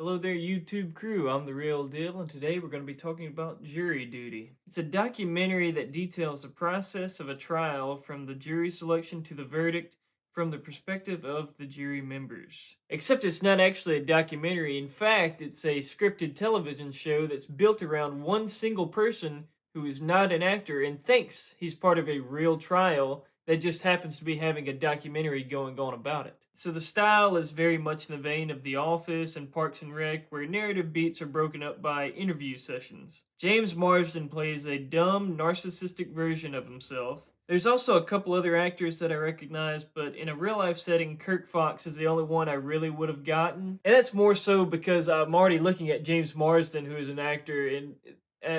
Hello there, YouTube crew. I'm the real deal, and today we're going to be talking about jury duty. It's a documentary that details the process of a trial from the jury selection to the verdict from the perspective of the jury members. Except it's not actually a documentary. In fact, it's a scripted television show that's built around one single person who is not an actor and thinks he's part of a real trial that just happens to be having a documentary going on about it. So the style is very much in the vein of The Office and Parks and Rec, where narrative beats are broken up by interview sessions. James Marsden plays a dumb, narcissistic version of himself. There's also a couple other actors that I recognize, but in a real life setting, Kirk Fox is the only one I really would have gotten. And that's more so because I'm already looking at James Marsden, who is an actor, and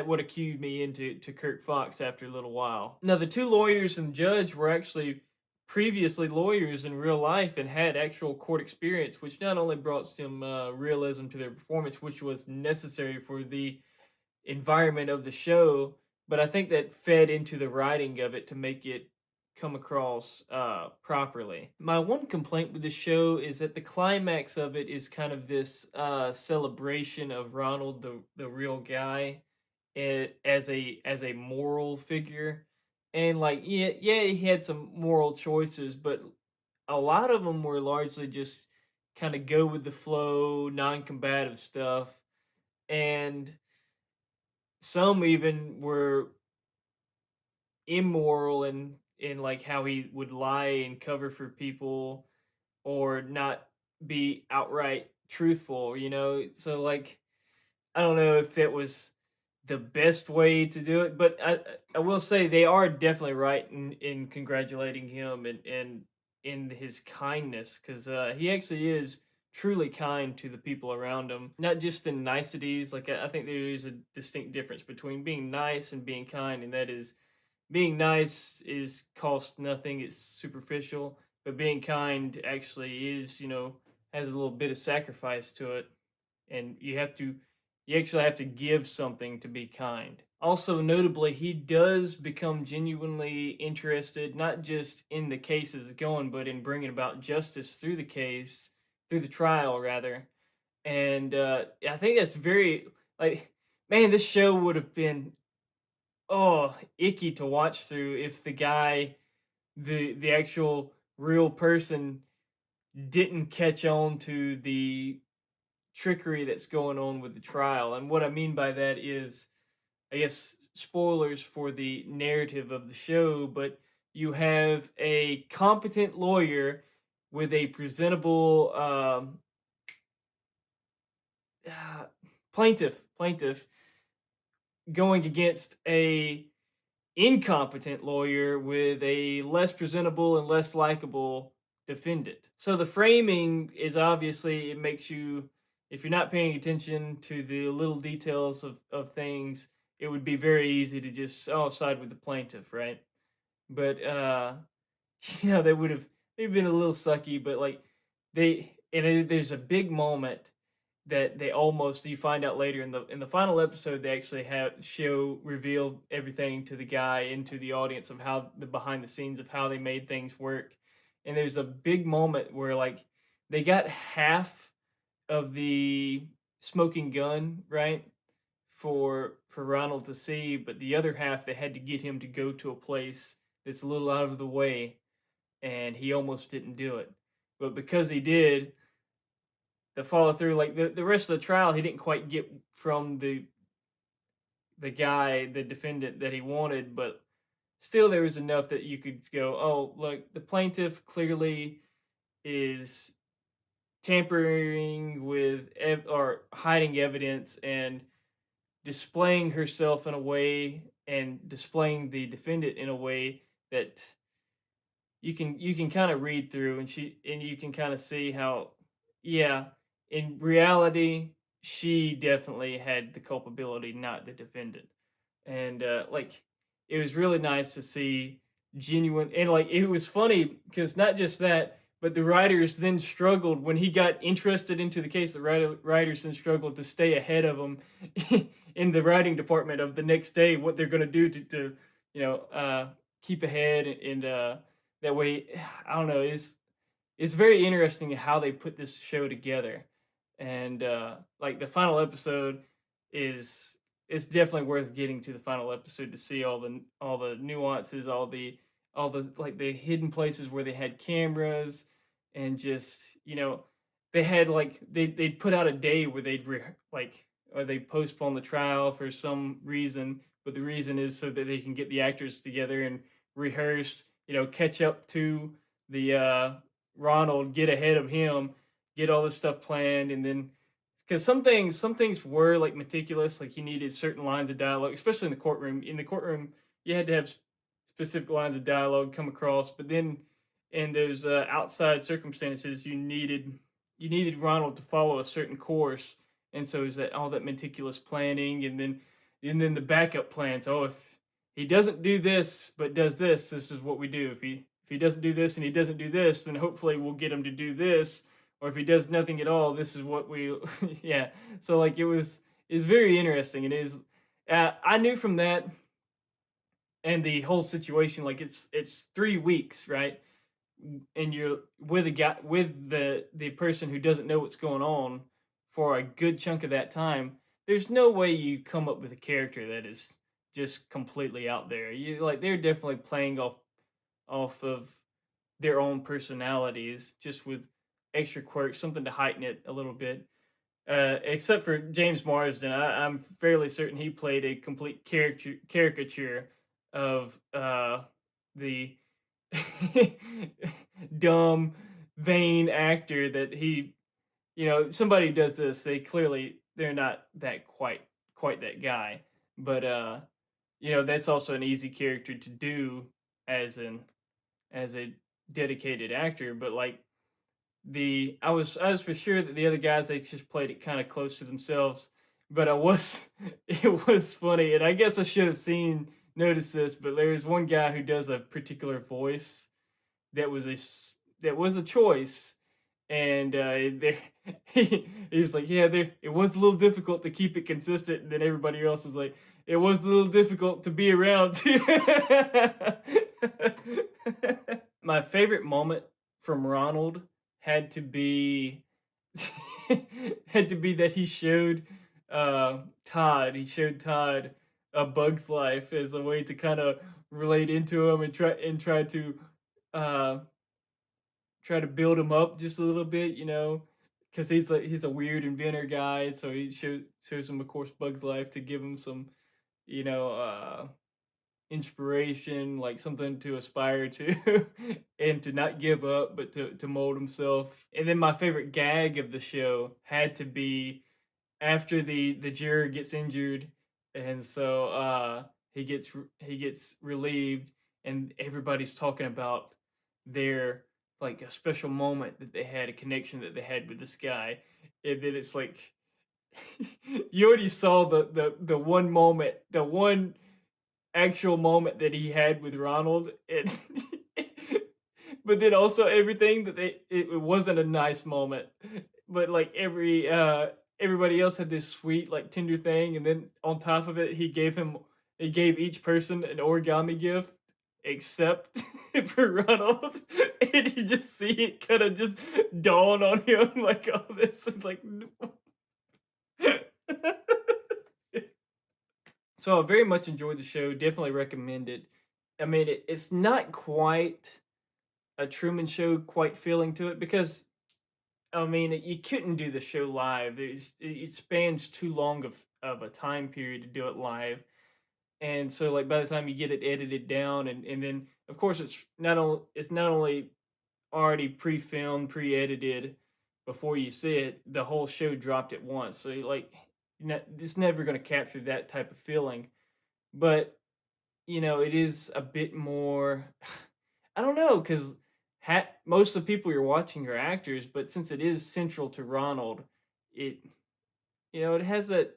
would have cued me into Kirk Fox after a little while. Now, the two lawyers and judge were actually previously lawyers in real life and had actual court experience, which not only brought some realism to their performance, which was necessary for the environment of the show, but I think that fed into the writing of it to make it come across properly. My one complaint with the show is that the climax of it is kind of this celebration of Ronald, the real guy, as a moral figure, and like yeah, he had some moral choices, but a lot of them were largely just kind of go with the flow, non-combative stuff, and some even were immoral in like how he would lie and cover for people or not be outright truthful, so like I don't know if it was the best way to do it, but I will say they are definitely right in congratulating him and in his kindness, because he actually is truly kind to the people around him, not just in niceties. Like I think there is a distinct difference between being nice and being kind, and that is being nice is cost nothing, it's superficial, but being kind actually is, has a little bit of sacrifice to it, and you actually have to give something to be kind. Also, notably, he does become genuinely interested, not just in the case as it's going, but in bringing about justice through the case, through the trial, rather. And I think that's very, like, man, this show would have been, icky to watch through if the guy, the actual real person, didn't catch on to the trickery that's going on with the trial. And what I mean by that is, I guess, spoilers for the narrative of the show, but you have a competent lawyer with a presentable uh, plaintiff going against a incompetent lawyer with a less presentable and less likable defendant. So the framing is obviously, it makes you, if you're not paying attention to the little details of things, it would be very easy to just side with the plaintiff, right? But they would have, they've been a little sucky, but like there's a big moment that they almost, you find out later in the final episode, they actually have show reveal everything to the guy and to the audience of how the behind the scenes of how they made things work. And there's a big moment where like they got half of the smoking gun right for Ronald to see, but the other half they had to get him to go to a place that's a little out of the way, and he almost didn't do it. But because he did, the follow through, like the rest of the trial, he didn't quite get from the guy, the defendant, that he wanted, but still there was enough that you could go, oh, look, the plaintiff clearly is tampering with or hiding evidence and displaying herself in a way and displaying the defendant in a way that you can kind of read through, and you can kind of see how, yeah, in reality she definitely had the culpability, not the defendant. And like it was really nice to see genuine, and like it was funny because not just that, but the writers then struggled when he got interested into the case. The writers then struggled to stay ahead of him in the writing department of the next day, what they're going to do to keep ahead, and that way, I don't know, it's very interesting how they put this show together. and like the final episode is it's definitely worth getting to the final episode to see all the nuances, all the like the hidden places where they had cameras, and just they had like they'd put out a day where like or they postpone the trial for some reason, but the reason is so that they can get the actors together and rehearse, catch up to the Ronald, get ahead of him, get all this stuff planned, and then because some things were like meticulous, like you needed certain lines of dialogue, especially in the courtroom. In the courtroom, you had to have specific lines of dialogue come across, but then in those outside circumstances, you needed Ronald to follow a certain course, and so is that all that meticulous planning, and then the backup plans. Oh, if he doesn't do this but does this, this is what we do. If he doesn't do this and he doesn't do this, then hopefully we'll get him to do this. Or if he does nothing at all, this is what we yeah. So like it's very interesting. It is. I knew from that and the whole situation, like it's 3 weeks, right? And you're with a guy with the person who doesn't know what's going on for a good chunk of that time. There's no way you come up with a character that is just completely out there. You like they're definitely playing off of their own personalities, just with extra quirks, something to heighten it a little bit. Except for James Marsden, I'm fairly certain he played a complete caricature of the dumb, vain actor that somebody who does this, they're not that quite that guy. But that's also an easy character to do as an as a dedicated actor. But like I was for sure that the other guys, they just played it kind of close to themselves. But I was it was funny, and I guess I should have noticed this, but there's one guy who does a particular voice that was a choice, and there he was like, yeah, there it was a little difficult to keep it consistent, and then everybody else is like, it was a little difficult to be around too. My favorite moment from Ronald had to be had to be that he showed Todd A Bug's Life as a way to kind of relate into him and uh try to build him up just a little bit, because he's a weird inventor guy, and so he shows him, of course, Bug's Life to give him some, you know, uh inspiration, like something to aspire to, and to not give up, but to mold himself. And then my favorite gag of the show had to be after the juror gets injured, and so he gets relieved, and everybody's talking about their like a special moment that they had, a connection that they had with this guy, and then it's like you already saw the one moment, the one actual moment that he had with Ronald, and but then also everything that it wasn't a nice moment, but like everybody else had this sweet like tender thing, and then on top of it, he gave each person an origami gift except for Ronald, and you just see it kind of just dawn on him like, oh, this is like. So I very much enjoyed the show. Definitely recommend it. I mean, it's not quite a Truman Show quite feeling to it, because I mean you couldn't do the show live. It spans too long of a time period to do it live, and so like by the time you get it edited down, and then of course it's not only already pre-filmed, pre-edited before you see it. The whole show dropped at once, so like it's never going to capture that type of feeling. But it is a bit more. I don't know, because most of the people you're watching are actors, but since it is central to Ronald, it it has that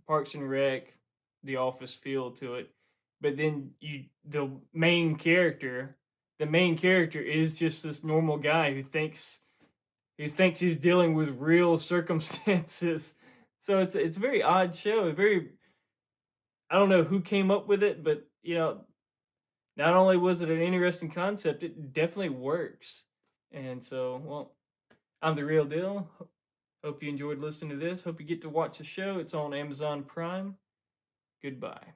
Parks and Rec, The Office feel to it. But then the main character is just this normal guy who thinks he's dealing with real circumstances. So it's a very odd show. Very, I don't know who came up with it, but not only was it an interesting concept, it definitely works. And so, well, I'm the real deal. Hope you enjoyed listening to this. Hope you get to watch the show. It's on Amazon Prime. Goodbye.